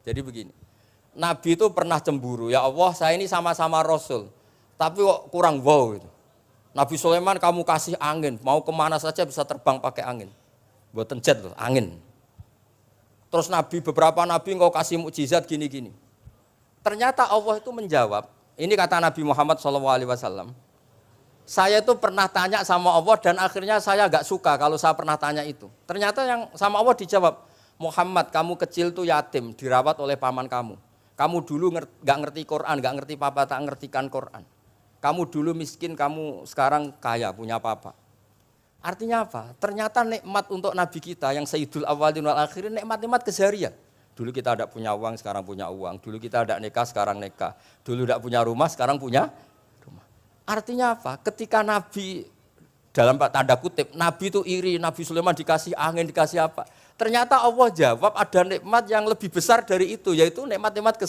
Jadi begini, Nabi itu pernah cemburu, ya Allah saya ini sama-sama Rasul, tapi kok kurang wow gitu. Nabi Sulaiman kamu kasih angin, mau kemana saja bisa terbang pakai angin. Buatan jet loh, angin. Terus beberapa Nabi engkau kasih mukjizat gini-gini. Ternyata Allah itu menjawab, ini kata Nabi Muhammad SAW, saya itu pernah tanya sama Allah dan akhirnya saya agak suka kalau saya pernah tanya itu. Ternyata yang sama Allah dijawab, Muhammad kamu kecil tuh yatim, dirawat oleh paman kamu. Kamu dulu nggak ngerti Quran, nggak ngerti papa, tak ngertikan Quran. Kamu dulu miskin, kamu sekarang kaya, punya papa. Artinya apa? Ternyata nikmat untuk Nabi kita yang Sayyidul Awwalin wal Akhirin, nikmat-nikmat keseharian. Dulu kita tidak punya uang, sekarang punya uang. Dulu kita tidak nikah, sekarang nikah. Dulu tidak punya rumah, sekarang punya rumah. Artinya apa? Ketika Nabi, dalam tanda kutip, Nabi itu iri, Nabi Sulaiman dikasih angin, dikasih apa. Ternyata Allah jawab ada nikmat yang lebih besar dari itu, yaitu nikmat-nikmat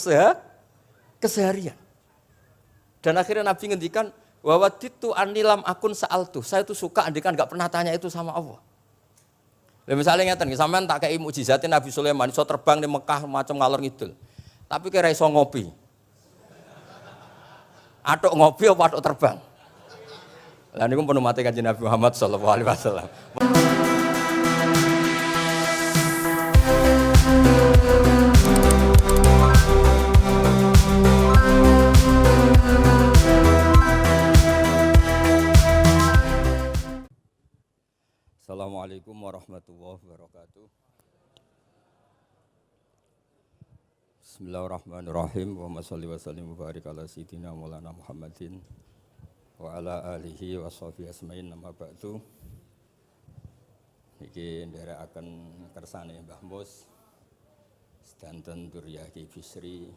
keseharian. Dan akhirnya Nabi ngendikan, wawaditu anilam akun sa'altu. Saya itu suka andikan enggak pernah tanya itu sama Allah. Lah misalnya ngeten, sampean tak kei mukjizatin Nabi Sulaiman iso terbang di Mekah macam ngalor ngidul. Tapi kira iso ngopi. Atuk ngopi apa atuk terbang? Lah niku pun mate Kanjeng Nabi Muhammad sallallahu alaihi wasallam. Assalamualaikum warahmatullahi wabarakatuh. Bismillahirrahmanirrahim. Wa sholli wa sallim wa barik ala sayyidina Maulana Muhammadin wa ala alihi wa sahbihi asma'in nama ba'du. Iki nderekaken kersane Mbah Mus sedanten Durya Ki Bisri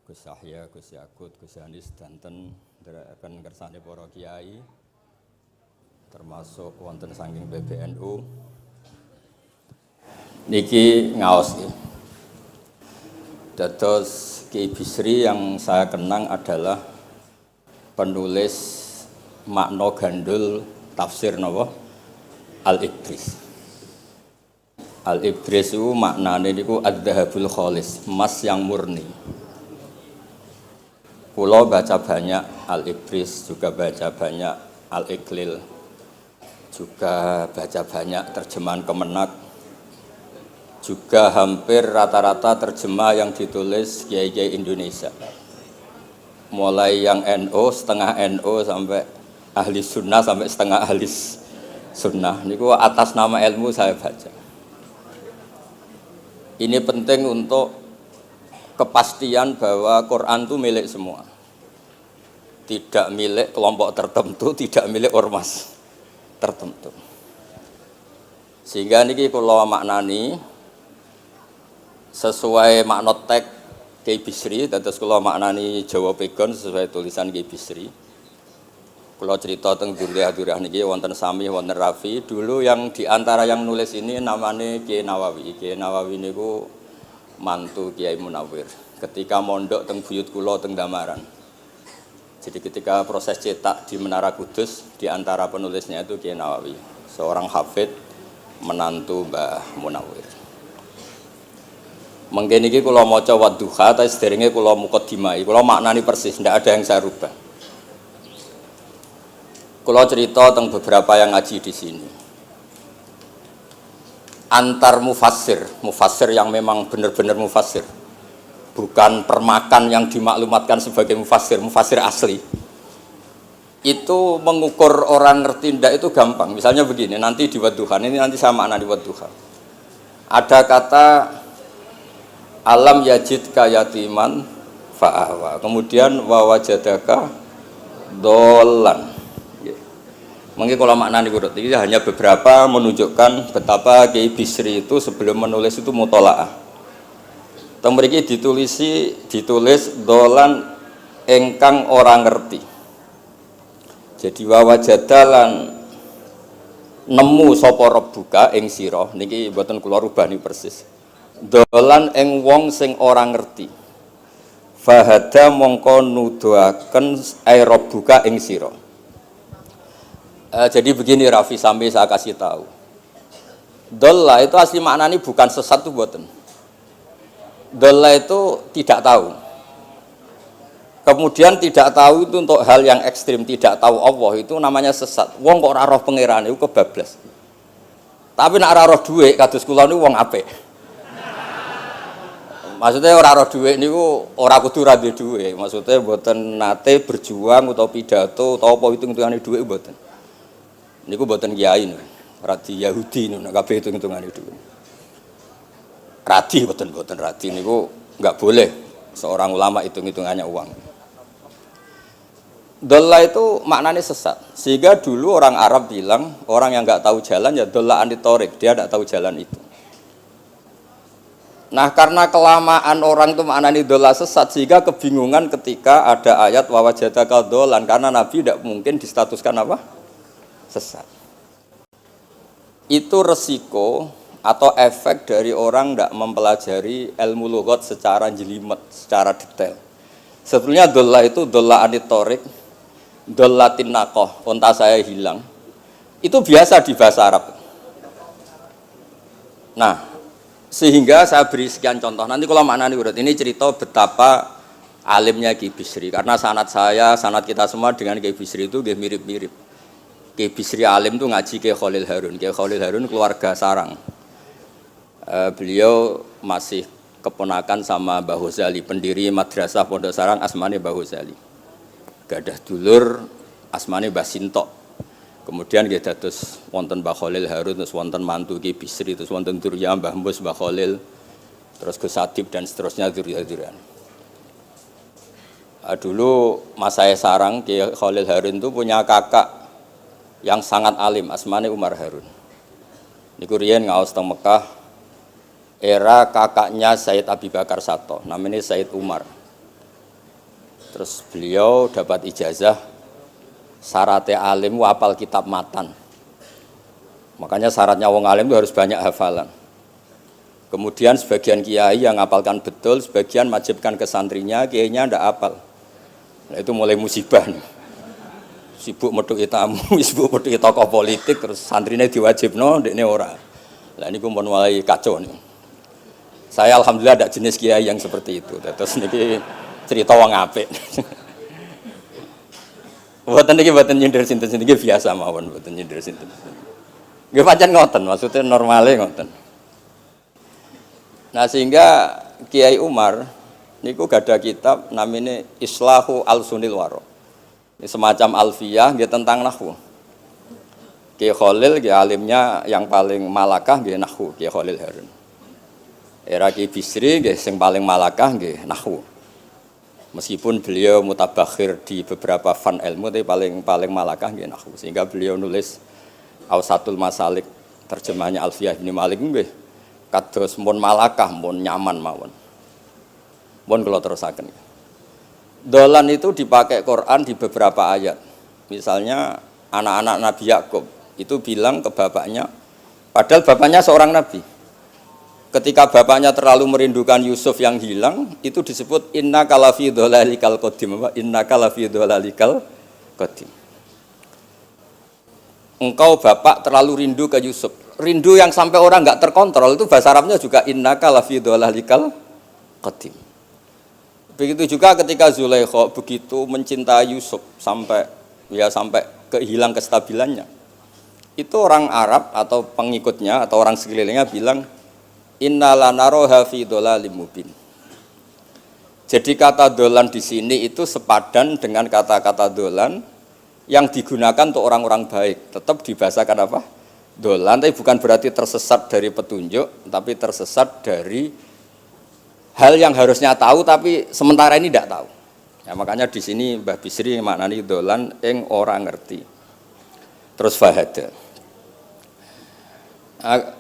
Gus Yahya, Gus Yakut, Gus Anis sedanten nderekaken kersane para kiai termasuk wonten saking PBNU niki ngaos iki. Dados Ki Bisri yang saya kenang adalah penulis makna gandul tafsir napa Al-Ibris. Al-Ibris itu maknane niku ad-dhahabul khalis, emas yang murni. Kula baca banyak Al-Ibris, juga baca banyak Al-Iqlil, juga baca banyak terjemahan Kemenak, juga hampir rata-rata terjemah yang ditulis kiai-kiai Indonesia, mulai yang NO, setengah NO sampai ahli sunnah sampai setengah ahli sunnah. Niku atas nama ilmu saya baca. Ini penting untuk kepastian bahwa Quran itu milik semua, tidak milik kelompok tertentu, tidak milik ormas tertentu. Sehingga niki kula maknani sesuai makna teks Ki Bisri, dados kula maknani Jawa Pegon sesuai tulisan Ki Bisri. Kula cerita teng Durya niki wonten Sami, wonten Rafi. Dulu yang diantara yang nulis ini namanya Kiai Nawawi. Kiai Nawawi niku mantu Kiai Munawir. Ketika mondok teng buyut kula teng Damaran. Jadi ketika proses cetak di Menara Kudus, di antara penulisnya itu Kiai Nawawi, seorang hafid menantu Mbah Munawir. Mengkene iki kula maca Wadduha, ta sederenge kula mukadimah, kula maknani persis, ndak ada yang saya rubah. Kula cerita tentang beberapa yang ngaji di sini. Antar mufassir yang memang benar-benar mufassir. Bukan permakan yang dimaklumatkan sebagai mufassir asli. Itu mengukur orang ngerti ndak itu gampang. Misalnya begini, nanti di Wadduha, ini nanti sama makna di Wadduha. Ada kata alam yajidka yatiman fa'awa. Kemudian wa wajadaka dolan. Mungkin kalau maknanya kurut, ini hanya beberapa menunjukkan betapa Kiai Bisri itu sebelum menulis itu mutolaah. Mriki ditulis dolan engkang orang ngerti. Jadi wawajadalan nemu sapa rabbuka ing sira niki mboten kula rubah niki persis. Dolan ing wong sing ora ngerti. Fahada mongko nuduhaken ai rabbuka ing sira. Jadi begini Rafi, sampai saya kasih tahu. Dolla itu asli maknanya bukan sesat tuh mboten. Dolla itu tidak tahu. Kemudian tidak tahu itu untuk hal yang ekstrim, tidak tahu Allah itu namanya sesat. Wong kok ora roh pangeran iku kebablas. Tapi nek ora roh dhuwit kados kula niku wong apik. Maksudnya ora roh dhuwit niku ora kudu ra duwe dhuwit. Maksudnya mboten nate berjuang utawa pidato utawa apa hitung-hitungane dhuwit mboten. Niku mboten kiai niku. Radi Yahudi niku nek kabeh hitung-hitungane dhuwit. Radi mboten radi niku enggak boleh seorang ulama hitung-hitungannya uang. Dolla itu maknanya sesat. Sehingga dulu orang Arab bilang, orang yang nggak tahu jalan ya dolla anitorik, dia nggak tahu jalan itu. Nah karena kelamaan orang itu maknanya dolla sesat, sehingga kebingungan ketika ada ayat wawajadaka dolan, karena Nabi tidak mungkin distatuskan apa? Sesat. Itu resiko atau efek dari orang tidak mempelajari ilmu lughat secara jelimet, secara detail. Sebetulnya dolla itu dolla anitorik, dollatin naqah, unta saya hilang. Itu biasa di bahasa Arab. Nah, sehingga saya beri sekian contoh. Nanti kalau maknanya urut, ini cerita betapa alimnya Ki Bisri. Karena sanad saya, sanad kita semua dengan Ki Bisri itu mirip-mirip. Ki Bisri alim itu ngaji Ki Khalil Harun. Ki Khalil Harun keluarga sarang. Beliau masih keponakan sama Mbah Ghazali, pendiri madrasah Pondok Sarang asmane Mbah Ghazali. Gadah dulur asmane Mbah Sintok. Kemudian nggih dados wonten Mbah Khalil Harun, terus wonten mantu Ki Bisri, terus wonten durya Mbah Mus, Mbah Khalil, terus Gus Adib dan seterusnya durya-duryan. Dulu mas saya sarang Ki Khalil Harun itu punya kakak yang sangat alim, asmane Umar Harun. Niku riyen ngaos teng Mekah. Era kakaknya Said Abi Bakar Sato, namanya Said Umar. Terus beliau dapat ijazah syaratnya alim hafal kitab matan. Makanya syaratnya wong alim itu harus banyak hafalan. Kemudian sebagian kiai yang hafalkan betul, sebagian majibkan ke santrinya, kiainya ndak hafal. Nah, itu mulai musibah nih. Sibuk metuki tamu, sibuk metuki tokoh politik, terus santrinya diwajibno, ndekne ora. Lah niku pun mulai kacau nih. Saya alhamdulillah ada jenis kiai yang seperti itu. Terus niki cerita wong apik. Mboten niki mboten nyindir sinten niki biasa mawon, mboten nyindir sinten. Nggih pancen ngoten, maksudnya normale ngoten. Nah, sehingga Kiai Umar niku gadah kitab namanya Islahu Al-Sunil Waro. Ini semacam alfiyah nggih tentang nahwu. Kiai Khalil nggih alimnya yang paling malakah nggih nahwu, Kiai Khalil Harun. Era Ki Bisri nggih sing paling malakah nggih nahwu. Meskipun beliau mutabakhir di beberapa fan ilmu tapi paling malakah nggih nahwu. Sehingga beliau nulis Ausatul Masalik terjemahnya Alfiyah bin Malik nggih kados mun malakah mun nyaman mawon. Mun kula terusaken. Dolan itu dipakai Quran di beberapa ayat. Misalnya anak-anak Nabi Yakub itu bilang ke bapaknya, padahal bapaknya seorang nabi. Ketika bapaknya terlalu merindukan Yusuf yang hilang, itu disebut innaka lafi dhalalikal qadim. Innaka lafi dhalalikal qadim. Engkau bapak terlalu rindu ke Yusuf. Rindu yang sampai orang enggak terkontrol itu bahasa Arabnya juga innaka lafi dhalalikal qadim. Begitu juga ketika Zulaikha begitu mencintai Yusuf sampai kehilang kestabilannya. Itu orang Arab atau pengikutnya atau orang sekelilingnya bilang inna lanaroha fi dhalalim mubin. Jadi kata dolan di sini itu sepadan dengan kata-kata dolan yang digunakan untuk orang-orang baik. Tetap dibahasakan apa? Dolan, tapi bukan berarti tersesat dari petunjuk, tapi tersesat dari hal yang harusnya tahu tapi sementara ini tidak tahu. Ya, makanya di sini Mbah Bisri maknani dolan ing ora ngerti. Terus fahada.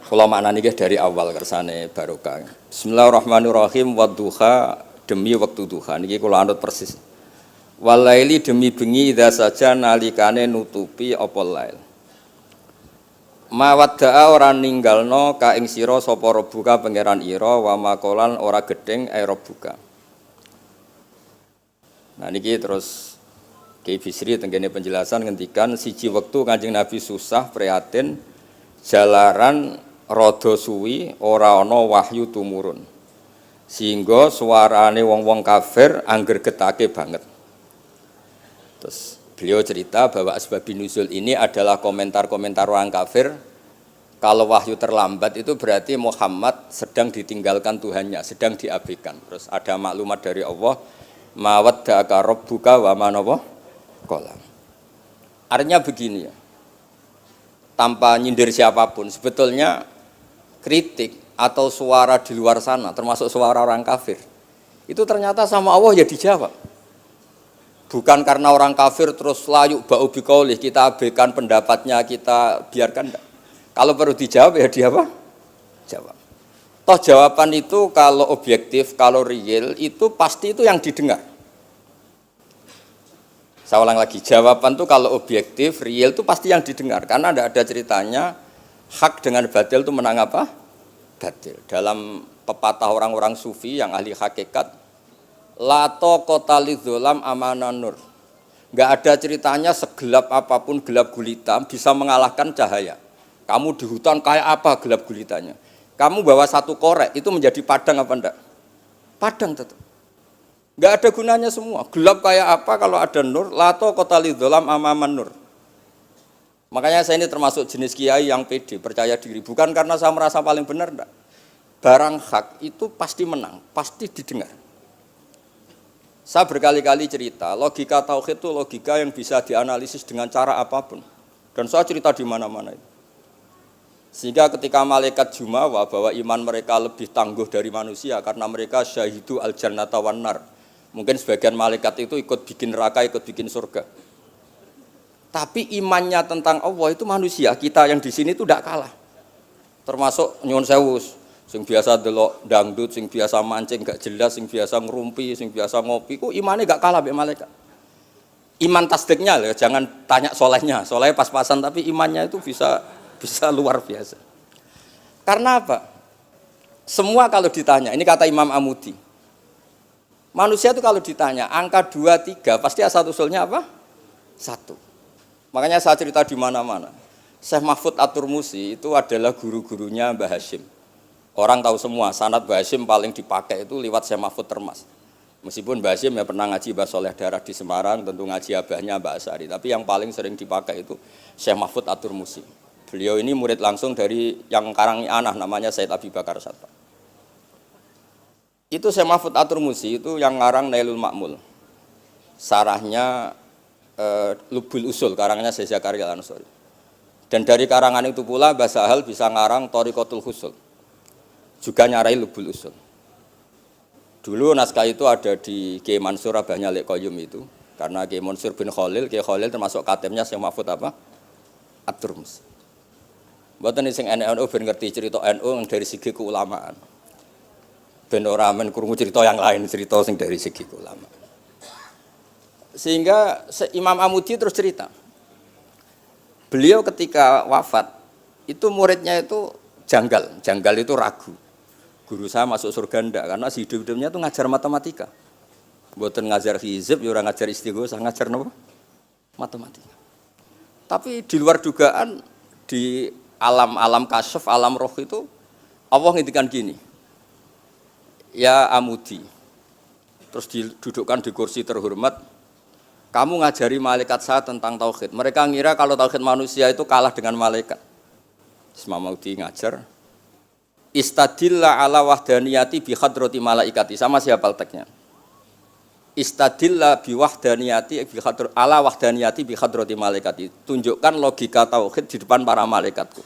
Kalau maknanya dari awal kersane barokah. Bismillahirrahmanirrahim. Wadduha demi waktu duha. Niki kalau anut persis. Walaili demi bengi idza saja nalikane nutupi apa lail. Mawadda'a ora ninggalno ka ing sira sapa rabbuka pangeran ira wa makolan ora gedeng rabbuka. Nah niki terus Ki Bisri tenggene penjelasan ngendikan siji wektu Kanjeng Nabi susah prihatin jalaran rada suwi ora ana wahyu tumurun. Sehingga suarane wong-wong kafir angger getake banget. Terus beliau cerita bahwa asbabun nuzul ini adalah komentar-komentar orang kafir. Kalau wahyu terlambat itu berarti Muhammad sedang ditinggalkan Tuhannya, sedang diabaikan. Terus ada maklumat dari Allah, mawaddaka rabbuka wa ma qala. Artinya begini ya. Tanpa nyindir siapapun, sebetulnya kritik atau suara di luar sana, termasuk suara orang kafir, itu ternyata sama Allah ya dijawab. Bukan karena orang kafir terus layuk ba'u biqaulih, kita abaikan pendapatnya, kita biarkan enggak. Kalau perlu dijawab ya dia apa? Jawab. Toh jawaban itu kalau objektif, kalau real, itu pasti itu yang didengar. Saya ulang lagi, jawaban itu kalau objektif, real itu pasti yang didengar. Karena tidak ada ceritanya hak dengan batil itu menang apa? Batil. Dalam pepatah orang-orang sufi yang ahli hakikat, lato kota lidzolam amanan nur. Enggak ada ceritanya segelap apapun gelap gulita bisa mengalahkan cahaya. Kamu di hutan kayak apa gelap gulitanya? Kamu bawa satu korek itu menjadi padang apa enggak? Padang tetap. Enggak ada gunanya semua. Gelap kayak apa kalau ada nur? Lato kota lidzolam amanan nur. Makanya saya ini termasuk jenis kiai yang pede, percaya diri. Bukan karena saya merasa paling benar, enggak. Barang hak itu pasti menang, pasti didengar. Saya berkali-kali cerita, logika tauhid itu logika yang bisa dianalisis dengan cara apapun. Dan saya cerita di mana-mana itu. Sehingga ketika malaikat jumawa bahwa iman mereka lebih tangguh dari manusia karena mereka syahidu al-jannata wan nar. Mungkin sebagian malaikat itu ikut bikin neraka, ikut bikin surga. Tapi imannya tentang Allah itu manusia, kita yang di sini itu tidak kalah. Termasuk nyuwun sewu, sing biasa delok dangdut, sing biasa mancing gak jelas, sing biasa ngerumpi, sing biasa ngopi, kok imannya gak kalah mbek malaikat. Iman tasdiknya loh, jangan tanya solehnya, solehnya pas-pasan tapi imannya itu bisa luar biasa. Karena apa? Semua kalau ditanya, ini kata Imam Amudi. Manusia itu kalau ditanya angka 2, 3 pasti asal usulnya apa? 1. Makanya saya cerita di mana-mana. Syekh Mahfud At-Turmusi itu adalah guru-gurunya Mbah Hashim. Orang tahu semua, sanad Mbah Hashim paling dipakai itu lewat Syekh Mahfud Termas. Meskipun Mbah Hashim ya pernah ngaji Mbah Soleh Darah di Semarang, tentu ngaji abahnya Mbah Asari. Tapi yang paling sering dipakai itu Syekh Mahfud At-Turmusi. Beliau ini murid langsung dari yang Karang Anah, namanya Said Abi Bakar Sattar. Itu Syekh Mahfud At-Turmusi itu yang ngarang Nailul Ma'mul. Sarahnya Lubul Usul, karangannya Syekh Zakaria Al-Ansori. Dan dari karangan itu pula Mbah Sahal bisa ngarang Thariqatul Husul. Juga nyarai Lubul Usul. Dulu naskah itu ada di Kiai Mansur abahnya Lek Qayyum itu. Karena Kiai Mansur bin Khalil, Kiai Khalil termasuk katibnya Syekh Mahfud apa? At-Turmusi. Mboten sing NU ben ngerti cerita NU dari segi keulamaan. Ben ora men krungu cerita yang lain, cerita sing dari segi keulamaan. Sehingga Imam Amudi terus cerita, beliau ketika wafat itu muridnya itu janggal itu ragu. Guru saya masuk surga enggak, karena si hidup-hidupnya itu ngajar matematika. Mboten ngajar hizib, ya ora ngajar istighosah, ngajar napa? Matematika. Tapi di luar dugaan di alam kasyaf, alam roh itu Allah ngintikan gini. Ya Amudi. Terus didudukkan di kursi terhormat. Kamu ngajari malaikat saya tentang tauhid. Mereka ngira kalau tauhid manusia itu kalah dengan malaikat. Imam Amudi ngajar. Istadilla ala wahdaniyati bi hadrati malaikati. Sama siapa teksnya? Istadilla bi wahdaniyati bi ala wahdaniyati bi hadrati malaikati. Tunjukkan logika tauhid di depan para malaikatku.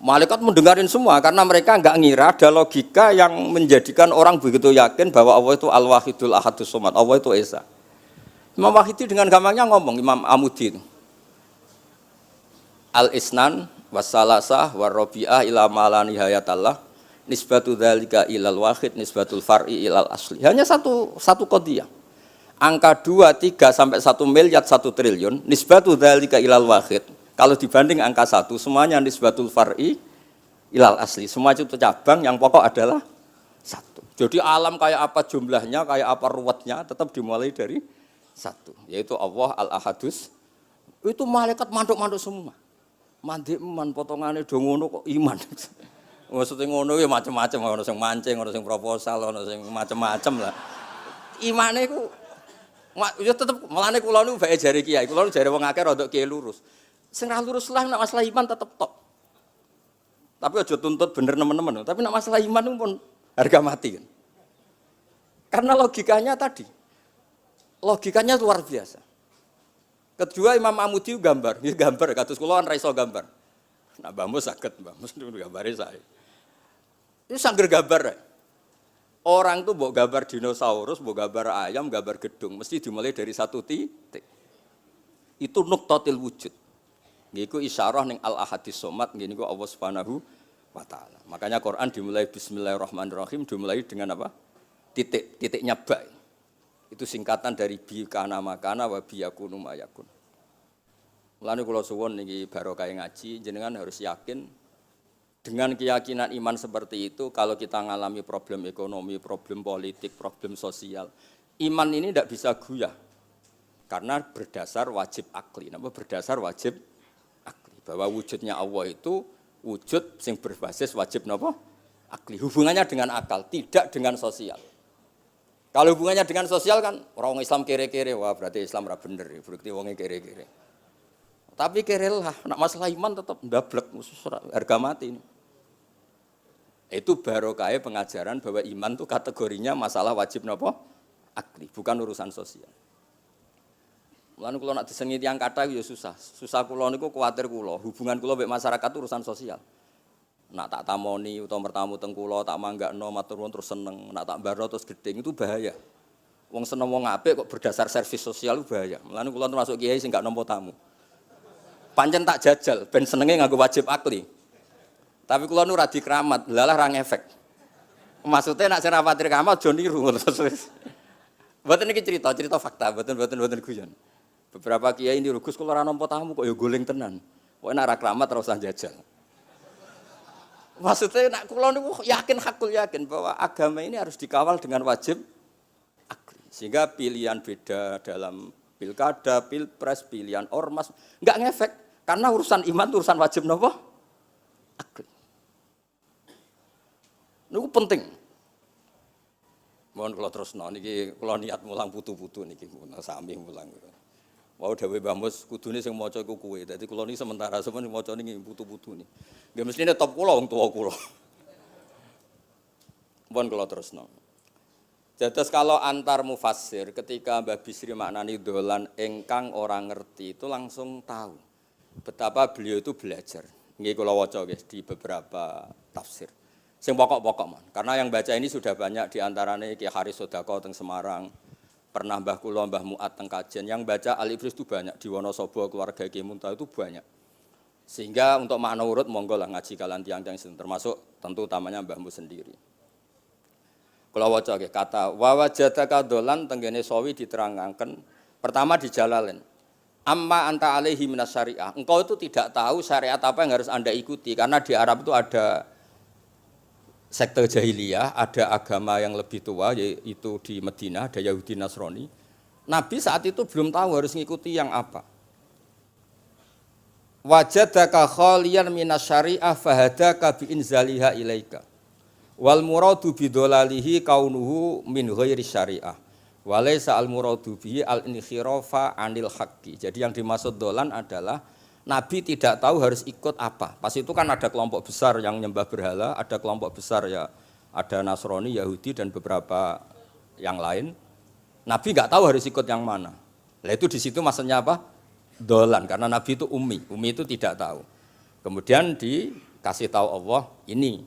Malaikat mendengarin semua karena mereka enggak ngira ada logika yang menjadikan orang begitu yakin bahwa Allah itu Al-Wahidul Ahadus Somad. Allah itu Esa. Imam Wahidi dengan gampangnya ngomong, Imam Amudi itu. Al-Isnan wassalasah warrobi'ah ila malani hayatallah nisbatu dzalika ilal wahid nisbatul far'i ilal asli. Hanya satu qadhiyah. Angka 2, 3 sampai 1 miliar 1 triliun nisbatu dzalika ilal wahid. Kalau dibanding angka 1 semuanya nisbatul far'i ilal asli. Semua itu cabang yang pokok adalah 1. Jadi alam kayak apa jumlahnya, kayak apa ruwetnya tetap dimulai dari 1, yaitu Allah Al-Ahadus. Itu malaikat manduk-manduk semua. Mandi iman potongannya do ngono kok iman. Maksudnya ngono ya macam-macam, ono sing mancing, ono sing proposal, ono sing macam-macam lah. Imane iku ya tetep melane kula niku bae jare kiai, kula jare wong akeh rada kiai lurus. Sing ra lurus lah nek masalah iman tetep tok. Tapi aja tuntut bener nemen-nemen, tapi nek masalah iman itu pun harga mati kan. Karena logikanya tadi. Logikanya luar biasa. Kedua Imam Amudi gambar, nggih gambar kados kula kan ra iso gambar. Nah, Mbah Mus saged, Mbah Mus niku gambare saya. Itu sangger gambar. Orang tuh mbok gambar dinosaurus, mbok gambar ayam, gambar gedung, mesti dimulai dari satu titik. Itu nuqtatil wujud. Niku isyarah ning al-ahadis somad, niku Allah Subhanahu wa taala. Makanya Quran dimulai bismillahirrahmanirrahim, dimulai dengan apa? Titiknya ba. Itu singkatan dari bi kana makana wa bi yakunu mayakun. Mulane kula suwun niki barokah ngaji, jenengan harus yakin dengan keyakinan iman seperti itu, kalau kita mengalami problem ekonomi, problem politik, problem sosial, iman ini tidak bisa goyah. Karena berdasar wajib akli. Napa berdasar wajib akli? Bahwa wujudnya Allah itu wujud yang berbasis wajib napa? Akli. Hubungannya dengan akal, tidak dengan sosial. Kalau hubungannya dengan sosial kan orang Islam kere-kere, wah berarti Islam ra bener, berarti wongnya kere-kere. Tapi kere lah, nak masalah iman tetap ndablek, harga mati ini. Itu barokah pengajaran bahwa iman itu kategorinya masalah wajib napa? Akli, bukan urusan sosial. Mulane kula nak disengi tiyang kathah ya susah. Susah kula niku kuwatir kula, hubungan kula mek masyarakat itu urusan sosial. Nak tak tamoni utawa mertamu teng kula tak manggakno matur nuwun terus seneng, nak tak mbaro terus gedeng itu bahaya. Wong seneng wong apik kok berdasar servis sosial itu bahaya. Mulane kula termasuk kiai sing gak nampa tamu. Pancen tak jajal ben senenge nganggo wajib akli. Tapi kula nu ra dikeramat, lalah ra ngefek. Maksudnya nak sing ra pati keramat aja niru terus. Mboten niki cerita fakta, mboten guyon. Beberapa kiai ini rugus kula ora nampa tamu kok ya goleng tenan. Kok nek ra keramat ora usah jajal. Maksudnya nak kula niku yakin hakul yakin bahwa agama ini harus dikawal dengan wajib akli. Sehingga pilihan beda dalam pilkada, pilpres, pilihan ormas enggak ngefek karena urusan iman urusan wajib napa? Akli. Niku penting. Mohon kula terusno niki kula niat mulang putu-putu niki sami mulang. Wau dawuh Mbah Mus kudune sing maca iku kowe. Dadi kula niki sementara sampeyan maca niki putu-putu niki. Nggih mestine top kula wong tuwa kula. Mohon kula terusno. Dados kalau antar mufassir ketika Mbah Bisri maknani dolan ingkang orang ngerti itu langsung tahu betapa beliau itu belajar. Nggih kula waca guys di beberapa tafsir. Sing pokok-pokok man. Karena yang baca ini sudah banyak di antaranya Ki Haris Sodako teng Semarang, pernah Mbah kula Mbah Muat teng Kajen. Yang baca Al-Ibris itu banyak di Wonosobo keluarga Ki Munta itu banyak. Sehingga untuk makna urut monggo lah ngaji kalian tiang-tiang termasuk tentu utamanya Mbah Mu sendiri. Kula waca nggih kata wa wajadaka dolan tenggene sawi diterangaken pertama di Jalalain. Amma anta alaihi minas syariah. Engkau itu tidak tahu syariat apa yang harus Anda ikuti karena di Arab itu ada sekte jahiliyah, ada agama yang lebih tua yaitu di Madinah, ada Yahudi Nasrani. Nabi saat itu belum tahu harus mengikuti yang apa. Wajadaka khaliyan minas syariah fahadaka bi inzaliha ilaika. Wal muradu bidolalihi kaunuhu min ghairi syariah. Walaysa al muradu bihi al inkhirafa anil haqqi. Jadi yang dimaksud dolan adalah Nabi tidak tahu harus ikut apa. Pas itu kan ada kelompok besar yang nyembah berhala, ada kelompok besar ya, ada Nasrani, Yahudi dan beberapa yang lain. Nabi nggak tahu harus ikut yang mana. Lah itu di situ maksudnya apa? Dolan, karena Nabi itu ummi itu tidak tahu. Kemudian dikasih tahu Allah ini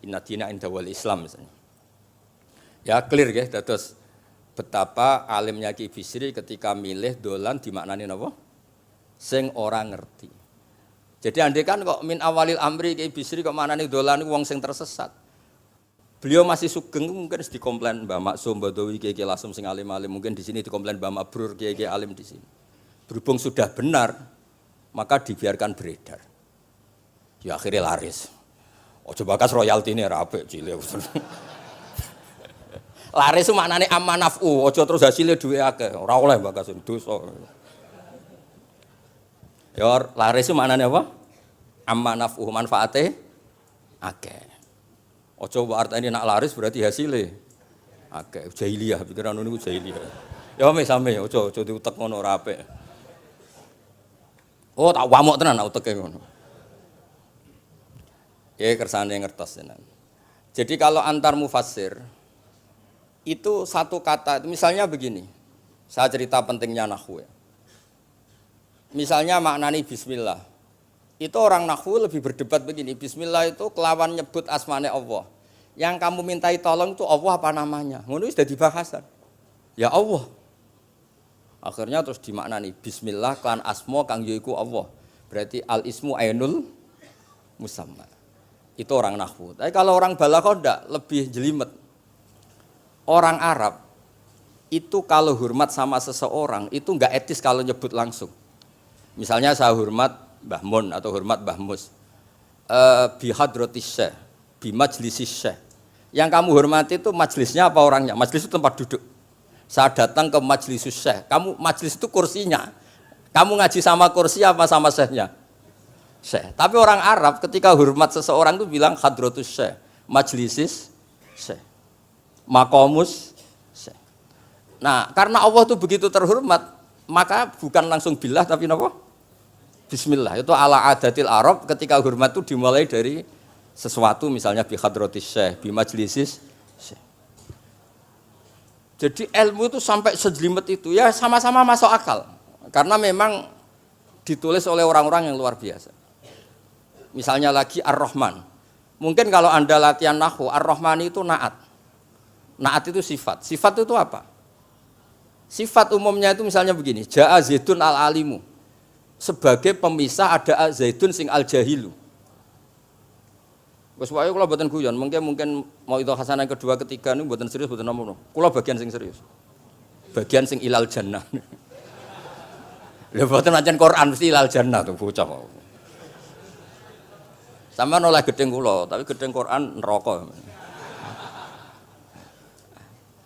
inna dina inda wal Islam misalnya. Ya clear ya, terus betapa alimnya Ki Bisri ketika milih dolan dimaknani apa? Sing orang ngerti. Jadi andai kan kok min awalil amri Ki Bisri kok maknane dolan wong sing tersesat. Beliau masih sugeng mungkin dikomplain Mbah Maksum Badawi Ki Lasem sing alim-alim, mungkin di sini dikomplain Mbah Mabrur Ki alim di sini. Berhubung sudah benar, maka dibiarkan beredar. Ya akhirnya laris. Ojo bakas royaltine ra apik cilik. Laris itu maknane amanafu, ojo terus hasilnya duwe akeh. Ora oleh bakas dosa. Ya laris itu maknanya apa? Amma naf'uhu manfaate akeh. Ojo artine nak laris berarti hasilnya akeh jahiliyah, pikiran niku jahiliyah. Ya same ojo diutek ngono ora apik. Oh tak wamuk tenan uteke ngono. Ya kersane ngertos tenan. Jadi kalau antar mufassir itu satu kata, misalnya begini. Saya cerita pentingnya nahwu. Misalnya maknani bismillah. Itu orang nahwu lebih berdebat begini, bismillah itu kelawan nyebut asmane Allah. Yang kamu mintai tolong itu Allah apa namanya? Ngono wis dadi bahasan. Ya Allah. Akhirnya terus dimaknani bismillah kan asma kang yaiku Allah. Berarti al ismu ainul musamma. Itu orang nahwu. Tapi kalau orang balaghah ndak, lebih jelimet. Orang Arab itu kalau hormat sama seseorang itu enggak etis kalau nyebut langsung. Misalnya saya hormat Mbah Mun atau hormat Mbah Mus. Bi hadratis syekh, bi majlisis syekh. Yang kamu hormati itu majlisnya apa orangnya? Majlis itu tempat duduk. Saya datang ke majlisus syekh. Kamu majlis itu kursinya. Kamu ngaji sama kursi apa sama syekhnya? Syekh. Tapi orang Arab ketika hormat seseorang itu bilang hadratus syekh, majlisis syekh, maqamus syekh. Nah, karena Allah itu begitu terhormat, maka bukan langsung billah tapi napa? Bismillah. Itu ala adatil Arab ketika hormat itu dimulai dari sesuatu misalnya bi hadratis syekh, bi majlisis syekh. Jadi ilmu itu sampai sejelimet itu ya sama-sama masuk akal. Karena memang ditulis oleh orang-orang yang luar biasa. Misalnya lagi Ar-Rahman. Mungkin kalau Anda latihan nahwu, Ar-Rahman itu naat. Naat itu sifat. Sifat itu apa? Sifat umumnya itu misalnya begini, Ja'a Zaidun al-alimu. Sebagai pemisah ada Zaidun sing al-jahilu. Wes wae kula mboten guyon, mungkin mau itu hasanah kedua ketiga niku mboten serius mboten nomo. Kula bagian sing serius. Bagian sing ilal jannah. Lha mboten macan Quran mesti ilal jannah tuh bocah. Sampeyan oleh gedeng kula, tapi gedeng Quran neraka.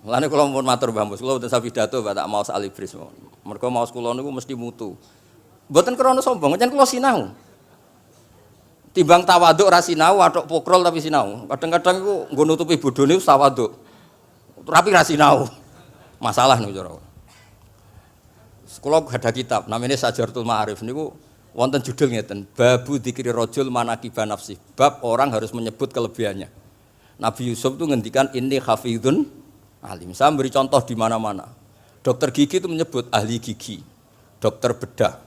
Mulane kula mun matur Mbah Mus, kula mboten sapidato tak maos alibris. Mergo maos kula niku mesti mutu. Mboten krana sombong, pancen kula sinau. Timbang tawaduk ra sinau, atok pokrol tapi sinau. Kadang-kadang iku nggo nutupi bodhone wis tawaduk. Tapi ra sinau. Masalah niku cara. Kula gadah kitab namanya Sajaratul Ma'arif niku wonten judul ngeten, Babu Dzikri Rajul Manaqiba Nafsi. Bab orang harus menyebut kelebihannya. Nabi Yusuf itu ngendikan inni hafizun alim. Saya beri contoh di mana-mana. Dokter gigi itu menyebut ahli gigi, dokter bedah,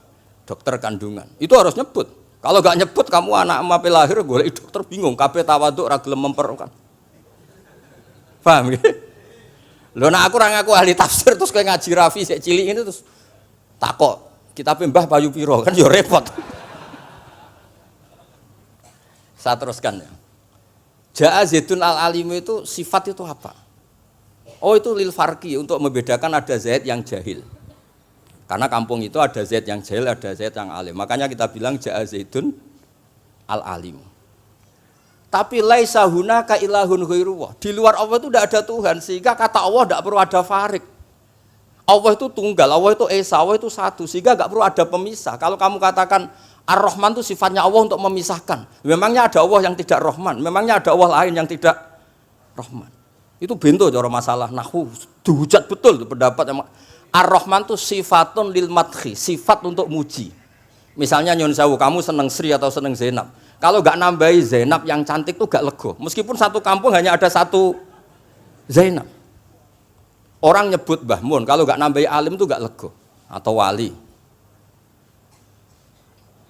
dokter kandungan. Itu harus nyebut. Kalau enggak nyebut kamu anak mape lahir golek dokter bingung, kabeh tawaduk ra gelem memperkan. Paham nggih? Lho nek aku ora ngaku ahli tafsir terus kowe ngaji Rafi sik cilik ini terus takok, kitabe Mbah Bayu piro kan ya repot. Saya teruskan ya. Ja'a Zaidun al-alimu itu sifat itu apa? Oh itu lil farqi untuk membedakan ada Zaid yang jahil. Karena kampung itu ada Zaid yang jahil, ada Zaid yang alim. Makanya kita bilang Ja'a Zaidun al-alim. Tapi laisa hunaka ilahun ghairullah. Di luar Allah itu tidak ada Tuhan, sehingga kata Allah tidak perlu ada farik. Allah itu tunggal, Allah itu esa, Allah itu satu, sehingga tidak perlu ada pemisah. Kalau kamu katakan Ar-Rahman itu sifatnya Allah untuk memisahkan. Memangnya ada Allah yang tidak Rahman, memangnya ada Allah lain yang tidak Rahman. Itu bento cara masalah nahwu. Dihujat betul itu pendapat yang Ar-Rahman itu sifatun lil madhi, sifat untuk muji. Misalnya nyun sewu, kamu seneng Sri atau seneng Zainab. Kalau enggak nambahi Zainab yang cantik itu enggak lego. Meskipun satu kampung hanya ada satu Zainab. Orang nyebut Mbah Mun, kalau enggak nambahi alim itu enggak lego atau wali.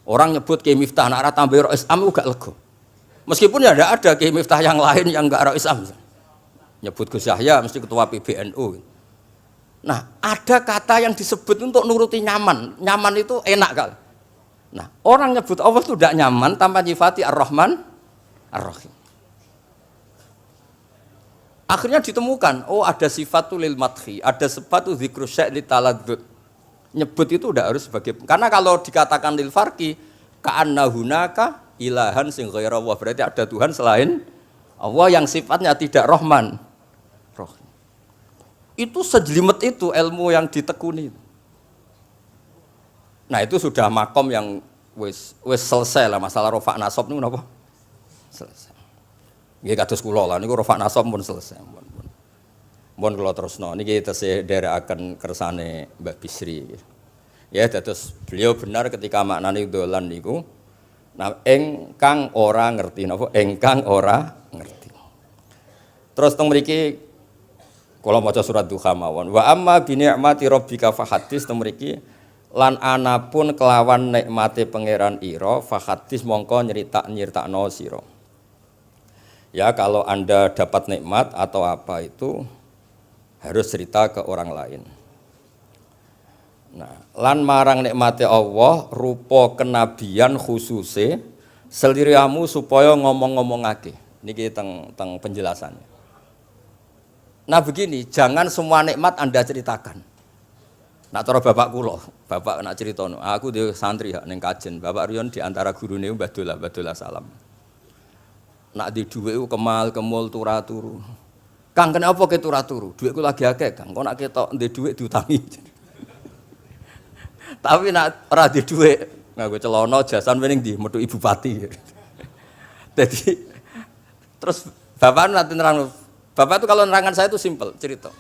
Orang nyebut Kiai Miftah, nak ora tambahi Rais Am itu enggak lego. Meskipun ya ada Kiai Miftah yang lain yang enggak Rais Am. Nyebut Gus Yahya mesti ketua PBNU. Nah, ada kata yang disebut untuk nuruti nyaman. Nyaman itu enak kali. Nah, orang nyebut Allah itu tidak nyaman tanpa nyifati Ar-Rahman, Ar-Rahim. Akhirnya ditemukan, oh ada sifat lil madhi, ada sifat dzikru syai' li taladzud. Nyebut itu tidak harus sebagai, karena kalau dikatakan lil farqi, ka'anna hunaka ilahan sing ghaira Allah, berarti ada Tuhan selain Allah yang sifatnya tidak Rahman, Rahim. Itu sejelimet itu ilmu yang ditekuni. Nah itu sudah makom yang wis selesai lah masalah rofa nasab itu apa? Selesai. Nggih kados kula lah niku rafa nasab pun selesai. Mun kula terusno niki tesih nderekaken kersane Mbak Bisri. Ya dados beliau benar ketika maknane dolan niku engkang ora ngerti napa engkang ora ngerti. Terus teng mriki kula maca surat Duha mawon. Wa amma bi ni'mati rabbika fahadits teng mriki lan anapun kelawan nikmate pangeran ira fahadits mongko nyeritakno sira. Ya kalau Anda dapat nikmat atau apa itu harus cerita ke orang lain. Nah, lan marang nikmate Allah rupa kenabian khususe seliramu supaya ngomong-ngomongake. Niki teng penjelasannya. Nah begini, jangan semua nikmat Anda ceritakan. Nak cara bapak kula, bapak nak cerita, aku di santri hak ning kajen, bapak Riyon di antara gurune Mbah Dola Salam. Nak di dhuwit ku kemul turu. Kang kenapa ke turu? Dhuwitku lagi akeh, Kang. Kok nak ketok ndek dhuwit diutangi. Tapi nak ora di dhuwit, nganggo celana jasan wening ndi metu Ibu Pati. Jadi terus bapak nanti nerang, bapak itu kalau nerangan saya itu simpel cerita.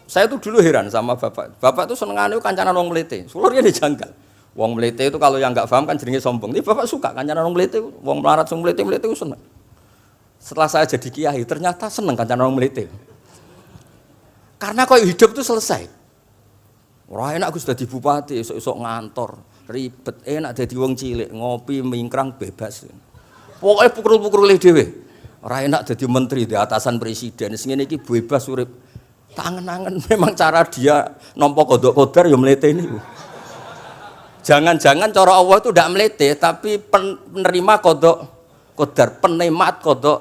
Saya tuh dulu heran sama bapak. Bapak tuh senengane kancanan wong mlete. Sulurnya dijanggal. Wong mlete itu kalau yang enggak paham kan jenenge sombong. Tapi bapak suka kancanan wong mlete, wong melarat wong mlete itu seneng. Setelah saya jadi kiai ternyata seneng kancanan wong mlete. Karena kok hidup tuh selesai. Ora enak Gus dadi bupati, esuk-esuk ngantor, ribet, enak dadi wong cilik, ngopi mingkrang bebas. Pokoke pukul-pukul dhewe. Ora enak dadi menteri di atasan presiden, sing ngene iki bebas urip. Tangan-tangan memang cara dia nampa kodok kodar ya mlete niku. Jangan-jangan cara Allah itu tidak melete tapi penerima kodok kodar, penemat kodok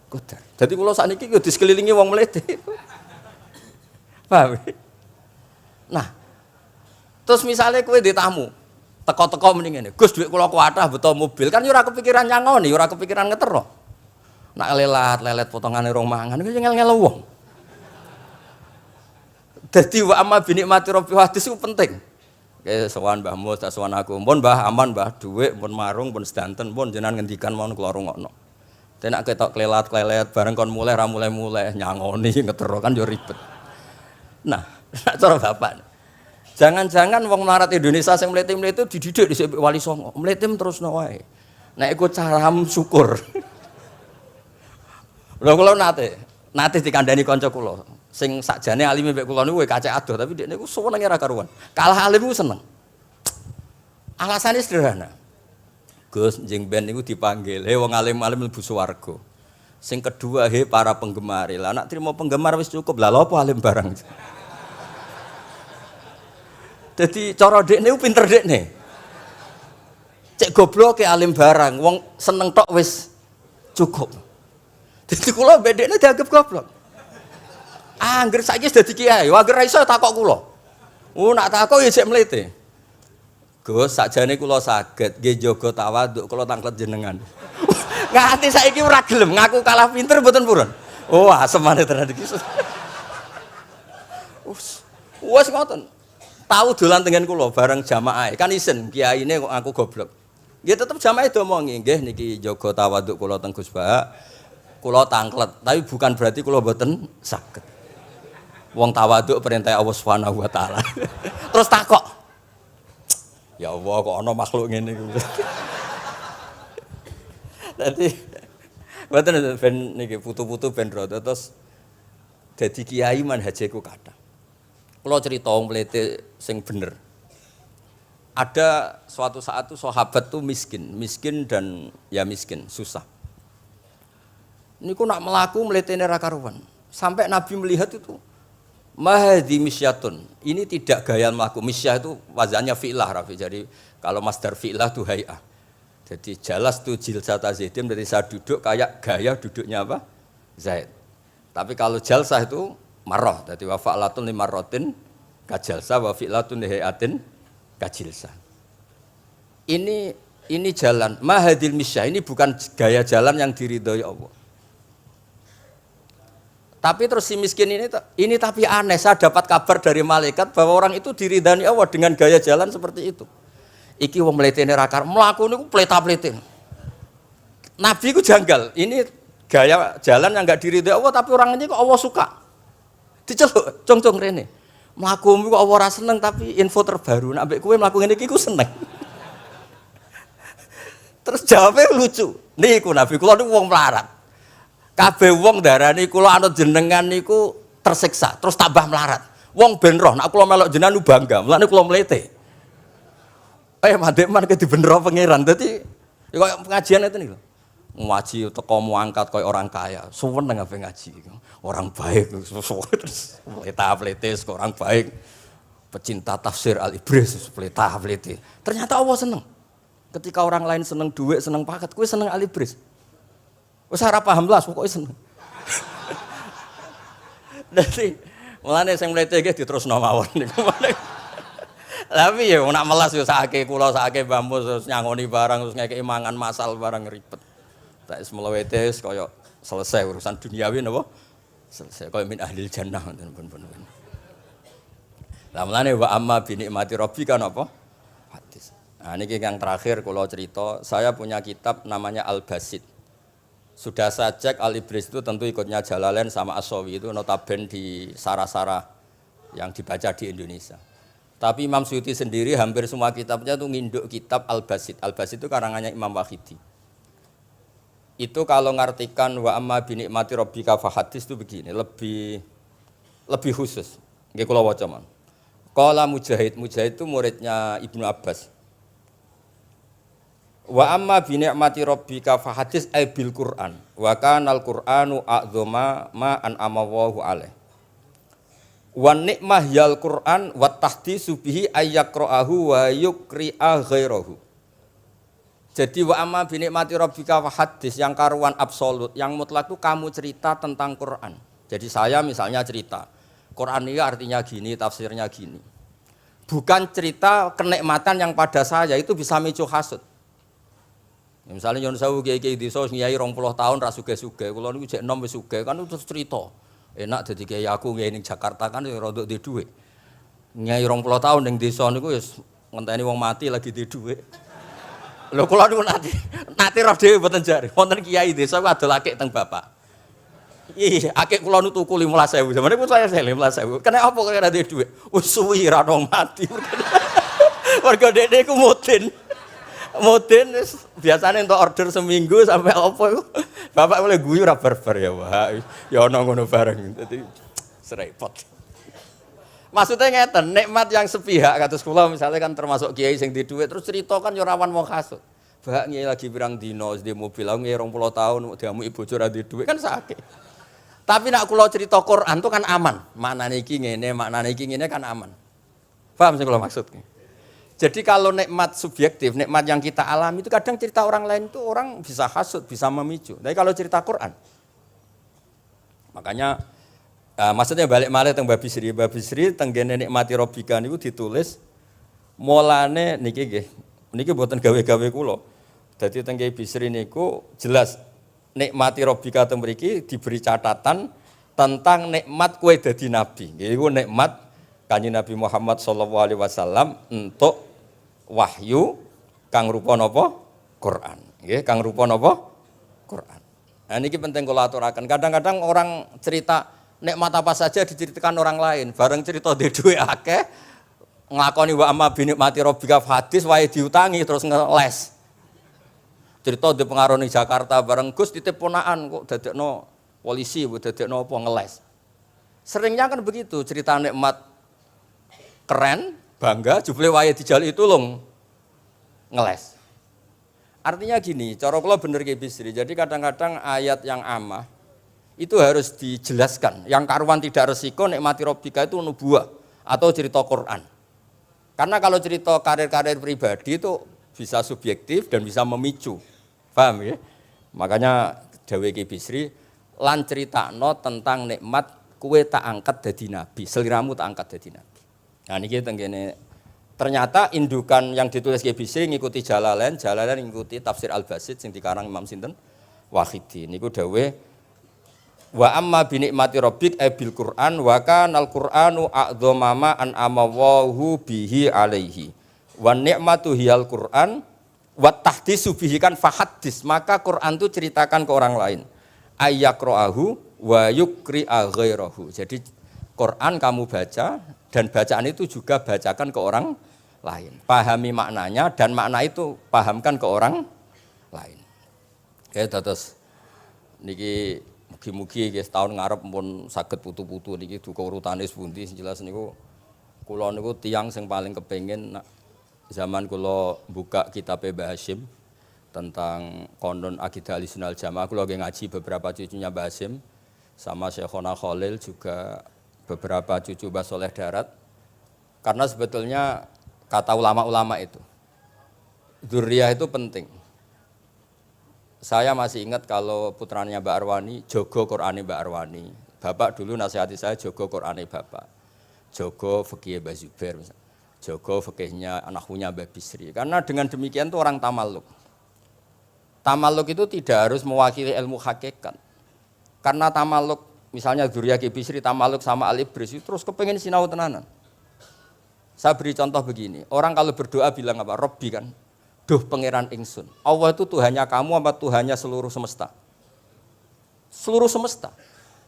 kodar. Jadi kalau saat ini di sekelilingi wong melete. Paham? Nah, terus misalnya kowe di tamu, teko-teko mending ngene. Gus dhuwit kula kuatah beto mobil kan yo ora kepikiran nyangoni, yo ora kepikiran ngetero. Nak lelet potongane rong mangan iku ngel-ngel wong. Dadi wa amma bi nikmati rabbi hadis itu penting. Oke, sowan Mbah Mus, tak sowan aku. Pun Mbah aman, Mbah dhuwit, pun marung, pun sedanten, pun jenengan ngendikan mawon kula rungokno. Dene nek ketok klelat-klelet bareng kon mulai ra mulai nyangoni ngetero kan yo ribet. Nah, cara bapak. Jangan-jangan wong melarat Indonesia sing mlete-mlete dididik dhisik Wali Songo. Mlete terusno wae. Nek iku caram syukur. Lha kula nate dikandani kanca kula. Sing sakjane alime mbek kula niku kacek adoh tapi dekne niku senenge ra karuan. Kalah alim niku seneng. Alasane sederhana. Gus njing ben niku dipanggil, "He wong alim-alim mlebu swarga." Sing kedua, "He para penggemar." Lah nek trimo penggemar wis cukup. Lah lha apa alim barang. Dadi cara dekne ku pinter dekne. Cek gobloke alim barang, wong seneng tok wis cukup. Dadi kula mbek dekne dianggep goblok. Angger saiki wis dadi kiai, angger ra iso takok kula. Nak takok ya sik mlete. Gus, sakjane kula saged nggih jaga tawaduk kula tanglet jenengan. Nganti saiki ora gelem ngaku kalah pinter mboten purun. Oh, asemane tenan iki. Wes ngoten. Tahu dolan tengen kula bareng jamaah. Kan isen kiyaine kok aku goblok. Nggih tetep jamaah diomongi, nggih niki jaga tawaduk kula teng Gus Ba. Kula tanglet, tapi bukan berarti kula mboten saged. Wong tawaduk perintah Allah Subhanahu wa taala. Terus takok. Ya Allah kok ana makhluk ngene iku. Dadi mboten ben niki putu-putu ben rada terus dadi kiai manhajeku kathah. Kula cerita wong mlete sing bener. Ada suatu saat tuh sahabat tuh miskin dan ya miskin, susah. Niku nak melaku mletene ra karuan. Sampai Nabi melihat itu mahdi misyatun. Ini tidak gaya melaku. Misyah itu wazannya fi'lah Rafi. Jadi kalau masdar fi'lah itu hay'ah. Jadi jalas tu jilsata Zaidin berarti saya duduk kayak gaya duduknya apa? Zaid. Tapi kalau jalsah itu marrah. Jadi wa fa'latun limarratin kajalsah wa fi'latun lihayatin kajilsah. Ini jalan mahadil misyah. Ini bukan gaya jalan yang diridhoi Allah. Tapi terus si miskin ini tapi aneh, saya dapat kabar dari malaikat bahwa orang itu diridani Allah dengan gaya jalan seperti itu. Iki wong mletene ra karep mlaku niku pleta-plete. Nabi ku janggal. Ini Gaya jalan yang enggak diridhoi Allah tapi orang ini kok Allah suka. Diceluk, cong-cong rene. Mlakumu kok Allah ora seneng tapi info terbaru nek ambek kowe mlaku ngene iki ku seneng. Terus jawabnya lucu. Niku Nabi kula niku wong melarat. Kabeh wong darani kula anut jenengan niku tersiksa, terus tambah melarat. Wong ben roh nek kula melok jenengan bangga, mulane kula mlete. Mandek man ke dibenero pangeran. Dadi kaya pengajian itu nih lho. Ngaji teko angkat kaya orang kaya. Suweneng ape ngaji. Orang baik terus pleta-plete orang baik. Pecinta tafsir Al-Ibris pleta-plete. Ternyata Allah seneng. Ketika orang lain seneng duit, seneng paket, kowe seneng Al-Ibris. Wis ora paham lah pokoke seneng. Dadi mulane sing mlete iki diterusno mawon niku. Tapi ya nak melas yo sakake kula sakake bambu terus nyangoni barang terus ngekeki mangan masal barang ribet. Tak semlewete kaya selesai urusan duniawi napa? Selesai kaya min ahlil jannah ngoten pun. Lah mulane wa amma bi nikmati rabbika napa? Hadis. Nah niki yang terakhir kula cerita, saya punya kitab namanya Al-Basit. Sudah saya cek Al-Ibris itu tentu ikutnya Jalalain sama As-Sawi itu notabene di sarah-sarah yang dibaca di Indonesia. Tapi Imam Suyuti sendiri hampir semua kitabnya itu nginduk kitab Al-Basit. Al-Basit itu karangannya Imam Wahidi. Itu kalau ngartikan wa amma bi nikmati rabbika fa hadis itu begini, lebih khusus. Nggih kula waca mon. Qala Mujahid itu muridnya Ibnu Abbas. Wa amma bi ni'mati rabbika fa hadis ay bil Qur'an wa kana al Qur'anu a'dzama ma an'ama Allahu alaih. Wa nikmah yal Qur'an wa tahdisu bihi ayyaqra'ahu wa yukri'a ghairahu. Jadi wa amma bi ni'mati rabbika fa hadis yang karuan absolut, yang mutlak itu kamu cerita tentang Qur'an. Jadi saya misalnya cerita Qur'an ini artinya gini, tafsirnya gini. Bukan cerita kenikmatan yang pada saya itu bisa micu hasud. Ya, misalnya nyon sewu kiai-kiai desa nyai 20 tahun ra sugih-sugih, kula niku jek enom wis sugih kan terus cerita. Enak dadi kiai aku kiai ning Jakarta kan ya rada duwe dhuwit. Nyai 20 tahun ning desa niku wis ngenteni wong mati lagi duwe dhuwit. Lho kula niku nate roh dhewe mboten jare. Wonten kiai desa ku adol akik teng bapak. Iya, akik kula nu tuku 15.000. Jamane ku saya 15.000. Kena apa kok ora duwe dhuwit? Wis suwi ra ono mati. Warga dekne ku Mudin biasanya untuk order seminggu sampai apa itu bapak boleh guyu ra barbar ya wah ya ono ngono bareng dadi serepot. Maksudnya ngeten nikmat yang sepihak kados kula misalnya kan termasuk kiai sing di dhuwit terus cerita kan yo rawan wong kasut. Bak ngiyi lagi pirang dino di mobil aku ngiyi 20 tahun diamuki bojo ra di dhuwit kan sakit. Tapi nek kula cerita Quran itu kan aman. Maknane iki ngene kan aman. Paham sing kula maksud? Jadi kalau nikmat subjektif, nikmat yang kita alami itu kadang cerita orang lain itu orang bisa hasud, bisa memicu. Tapi kalau cerita Quran, makanya maksudnya balik malih teng Babi Sri tenggene nikmati robika niku ditulis mulane niki nggih. Niki mboten gawe-gawe kula. Dadi teng Babi Sri niku jelas nikmati robika teng mriki diberi catatan tentang nikmat kowe dadi nabi. Nggih iku nikmat Kanjeng Nabi Muhammad sallallahu alaihi wasallam untuk wahyu kang rupa napa? Quran. Nggih, kang rupa napa? Quran. Nah niki penting kula aturaken. Kadang-kadang orang cerita nikmat apa saja diceritakan orang lain, bareng cerita dhe dhuwit akeh nglakoni wa amma bi nikmati rabbika hadis wae diutangi terus ngeles. Cerita di pengaruh ning Jakarta bareng Gus titip ponakan kok dadekno polisi, dadekno apa ngeles. Seringnya kan begitu cerita nikmat keren, bangga, jebule wae dijali itu long ngeles. Artinya gini, cara kula bener ki Bisri. Jadi kadang-kadang ayat yang amah itu harus dijelaskan. Yang karuan tidak resiko nikmati rabbika itu nubuwah atau cerita Quran. Karena kalau cerita karir-karir pribadi itu bisa subjektif dan bisa memicu. Paham ya? Makanya dawuh Ki Bisri lan critakno tentang nikmat kowe tak angkat dadi nabi, seliramu tak angkat dadi nabi. Nah niki tenggene ternyata indukan yang ditulis Ki Bisri ngikuti Jalalain ngikuti tafsir Al-Basit sing dikarang Imam sinten Wahidi. Niku dawuh wa amma bi nikmati rabbik bil Qur'an wa kanal Qur'anu a'dzama ma an'ama Allahu bihi alaihi. Wa nikmatu hiyal Qur'an wa tahdisu bihi kan fahaddis, maka Quran itu ceritakan ke orang lain. ayyaqra'ahu wa yukri'a ghairahu. Jadi Quran kamu baca dan bacaan itu juga bacakan ke orang lain. Pahami maknanya dan makna itu pahamkan ke orang lain. Oke, terus niki mugi-mugi nggih tahun ngarep pun saged putu-putu niki duka urutane pundi jelas niku kula niku tiyang sing paling kepengin zaman kula buka kitab Mbah Hasyim tentang konon akidah Ahlussunnah wal Jamaah, kula lagi ngaji beberapa cucunya Mbah Hasyim sama Syekhona Khalil juga beberapa cucu Mbah Soleh Darat. Karena sebetulnya kata ulama-ulama itu dzurriyah itu penting. Saya masih ingat kalau putranya Mbak Arwani jogo Qur'ane Mbak Arwani. Bapak dulu nasihati saya jogo Qur'ane Bapak. Jogo fikih Mbah Zubair misalnya. Jogo fikihnya anaknya Mbah Bisri. Karena dengan demikian tuh orang tamaluk. Tamaluk itu tidak harus mewakili ilmu hakikat. Karena tamaluk, misalnya Dzurriyah Ki Bisri tamaluk sama Al-Ibris, terus kepengen sinau tenanan. Saya beri contoh begini, orang kalau berdoa bilang apa? Robbi kan, duh pangeran ingsun. Allah itu Tuhannya kamu apa Tuhannya seluruh semesta? Seluruh semesta.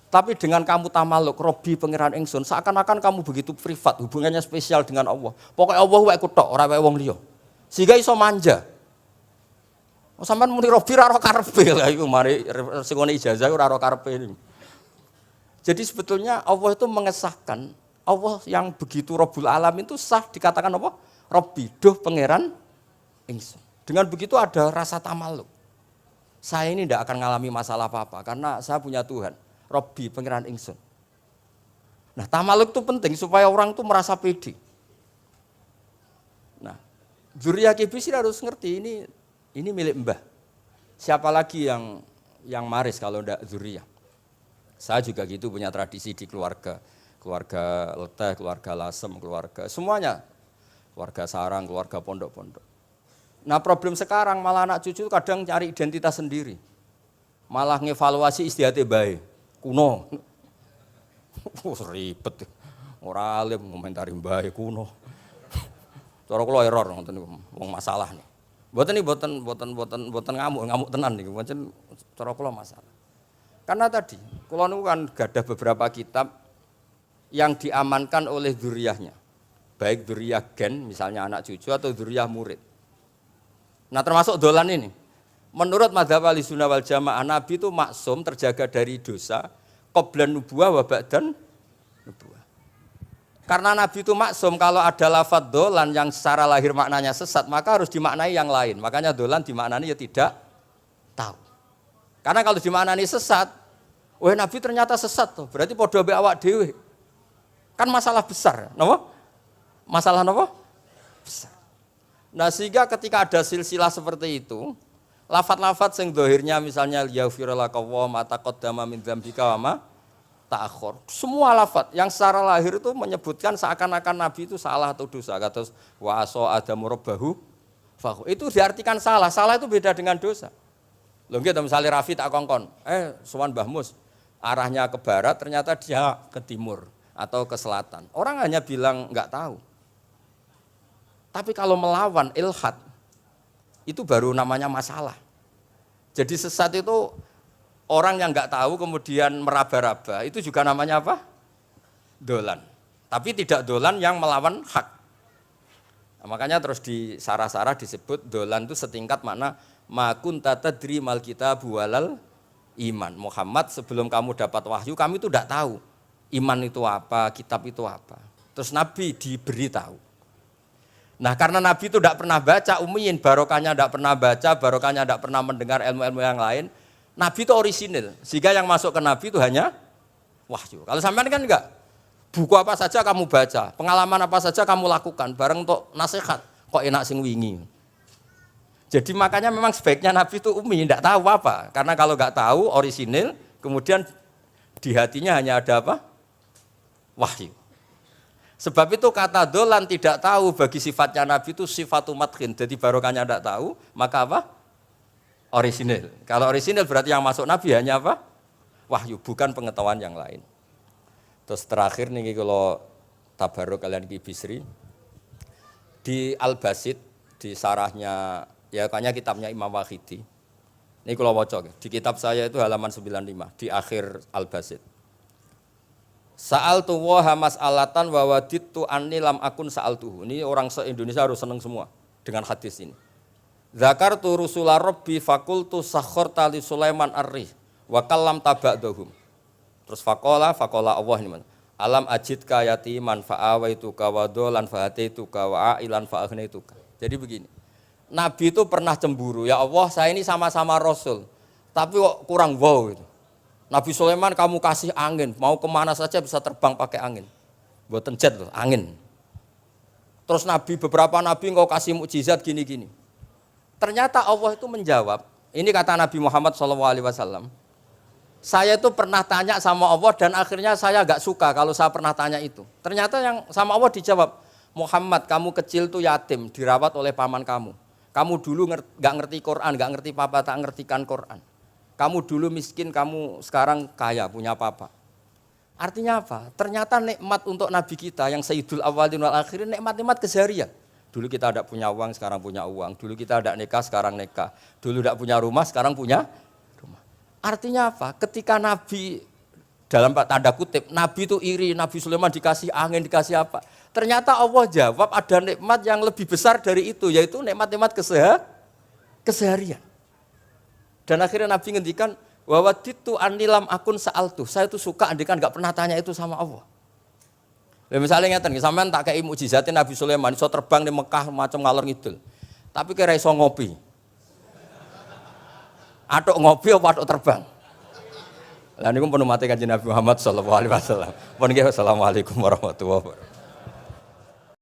Tapi dengan kamu tamaluk, Robbi pangeran ingsun, seakan-akan kamu begitu privat, hubungannya spesial dengan Allah. Pokoknya Allah wae kutok, ora wae wong liya. Sehingga iso manja. Sampeyan muni Robbi ora karepe lha iku mari sing ngene ijazah ora karepe niku. Jadi sebetulnya Allah itu mengesahkan Allah yang begitu Rabbul Alamin itu sah dikatakan apa? Robbi, duh pangeran ingsun. Dengan begitu ada rasa tamaluk. Saya ini tidak akan mengalami masalah apa-apa karena saya punya Tuhan. Robbi, pangeran ingsun. Nah, tamaluk itu penting supaya orang itu merasa pede. Nah, Dzurriyah Ki Bisri harus ngerti ini milik Mbah. Siapa lagi yang maris kalau tidak Dzurriyah? Saya juga gitu punya tradisi di keluarga. Keluarga Leteh, keluarga Lasem, keluarga semuanya. Keluarga sarang, keluarga pondok-pondok. Nah, problem sekarang malah anak cucu kadang cari identitas sendiri. Malah ngevaluasi istihate bae. Kuno. Ribet. Ora alim ngomentari bae kuno. Cara kula error ngoten niku, wong masalah nih. Mboten ngamuk tenan niku, pancen cara kula masalah. Karena tadi kula niku kan gadah beberapa kitab yang diamankan oleh dzurriyahnya. Baik dzurriyah gen misalnya anak cucu atau dzurriyah murid. Nah, termasuk dolan ini. Menurut madzhab Ahlussunnah wal Jamaah, Nabi itu maksum terjaga dari dosa qablan nubuwah wa ba'dan nubuwah. Karena Nabi itu maksum, kalau ada lafadz dolan yang secara lahir maknanya sesat, maka harus dimaknai yang lain. Makanya dolan dimaknani ya tidak tahu. Karena kalau dimaknani sesat, wah Nabi ternyata sesat tuh, berarti padha mbek awak dhewe. Kan masalah besar, napa? Masalah napa? Besar. Nah, sehingga ketika ada silsilah seperti itu, lafadz-lafadz yang dohirnya misalnya yaghfirulaka wa ma taqaddama min dzambika wa ma ta'akhkhar. Semua lafadz yang secara lahir itu menyebutkan seakan-akan Nabi itu salah atau dosa. Kata wa asa adamu rabbahu fahu. Itu diartikan salah. Salah itu beda dengan dosa. Lho nggih misalnya Rafi tak kongkon, sowan Mbah Mus, arahnya ke barat ternyata dia ke timur atau ke selatan. Orang hanya bilang enggak tahu. Tapi kalau melawan ilhad itu baru namanya masalah. Jadi sesat itu orang yang enggak tahu kemudian meraba-raba, itu juga namanya apa? Dolan. Tapi tidak dolan yang melawan hak. Nah, makanya terus di sarah-sarah disebut dolan itu setingkat makna ma kunta tadri mal kitabu walal iman. Muhammad, sebelum kamu dapat wahyu, kami itu tidak tahu iman itu apa, kitab itu apa. Terus Nabi diberi tahu. Nah, karena Nabi itu tidak pernah baca, ummiyin, barokahnya tidak pernah baca, barokahnya tidak pernah mendengar ilmu-ilmu yang lain. Nabi itu orisinil, sehingga yang masuk ke Nabi itu hanya wahyu. Kalau sampean kan enggak, buku apa saja kamu baca, pengalaman apa saja kamu lakukan, bareng untuk nasihat, kok enak sing wingi. Jadi makanya memang sebaiknya Nabi itu ummi, tidak tahu apa. Karena kalau enggak tahu, orisinil, kemudian di hatinya hanya ada apa? Wahyu. Sebab itu kata dolan tidak tahu bagi sifatnya Nabi itu sifatu madkhin. Jadi barokahnya tidak tahu, maka apa? Orisinil. Kalau orisinil berarti yang masuk Nabi hanya apa? Wahyu, bukan pengetahuan yang lain. Terus terakhir nih kalau tabaruk kalian Ki Bisri, di Al-Basit, di sarahnya, ya kayaknya kitabnya Imam Wahidi. Ini kalau waca di kitab saya itu halaman 95 di akhir Al-Basit. Sa'altu wa mas'alatan wa wadittu anni lam akun sa'altuhu. Ini orang se-Indonesia harus senang semua dengan hadis ini. Zakartu rusula rabbi fakultu sakharta li Sulaiman ar-rih wa kallam tabadahum. Terus faqala Allah ini. Alam ajidka yatiman fa'awaituka wa dolan fa'ataituka wa ailan fa'agnaituka. Jadi begini. Nabi itu pernah cemburu, ya Allah saya ini sama-sama Rasul, tapi kok kurang wow gitu. Nabi Sulaiman kamu kasih angin, mau kemana saja bisa terbang pakai angin. Buatan jet loh, angin. Terus beberapa Nabi engkau kasih mukjizat gini-gini. Ternyata Allah itu menjawab, ini kata Nabi Muhammad SAW, saya itu pernah tanya sama Allah dan akhirnya saya agak suka kalau saya pernah tanya itu. Ternyata yang sama Allah dijawab, Muhammad kamu kecil tuh yatim, dirawat oleh paman kamu. Kamu dulu nggak ngerti Quran, nggak ngerti papa, tak ngertikan Quran. Kamu dulu miskin, kamu sekarang kaya, punya papa. Artinya apa? Ternyata nikmat untuk Nabi kita yang Sayyidul Awwalin wal Akhirin, nikmat-nikmat keseharian. Dulu kita tidak punya uang, sekarang punya uang. Dulu kita tidak nikah, sekarang nikah. Dulu tidak punya rumah, sekarang punya rumah. Artinya apa? Ketika Nabi, dalam tanda kutip, Nabi itu iri, Nabi Sulaiman dikasih angin, dikasih apa. Ternyata Allah jawab ada nikmat yang lebih besar dari itu, yaitu nikmat-nikmat keseharian. Dan akhirnya Nabi ngendikan, wa waditu anilam akun sa'altu. Saya itu suka andikan enggak pernah tanya itu sama Allah. Lah misalnya ngeten, sampean tak kei mukjizatin Nabi Sulaiman iso terbang di Mekah macam ngalor ngidul. Tapi kira iso ngopi. Atuk ngopi apa atuk terbang? Lah niku pun mate Kanjeng Nabi Muhammad sallallahu alaihi wasallam. Pun nggih assalamualaikum warahmatullahi wabarakatuh.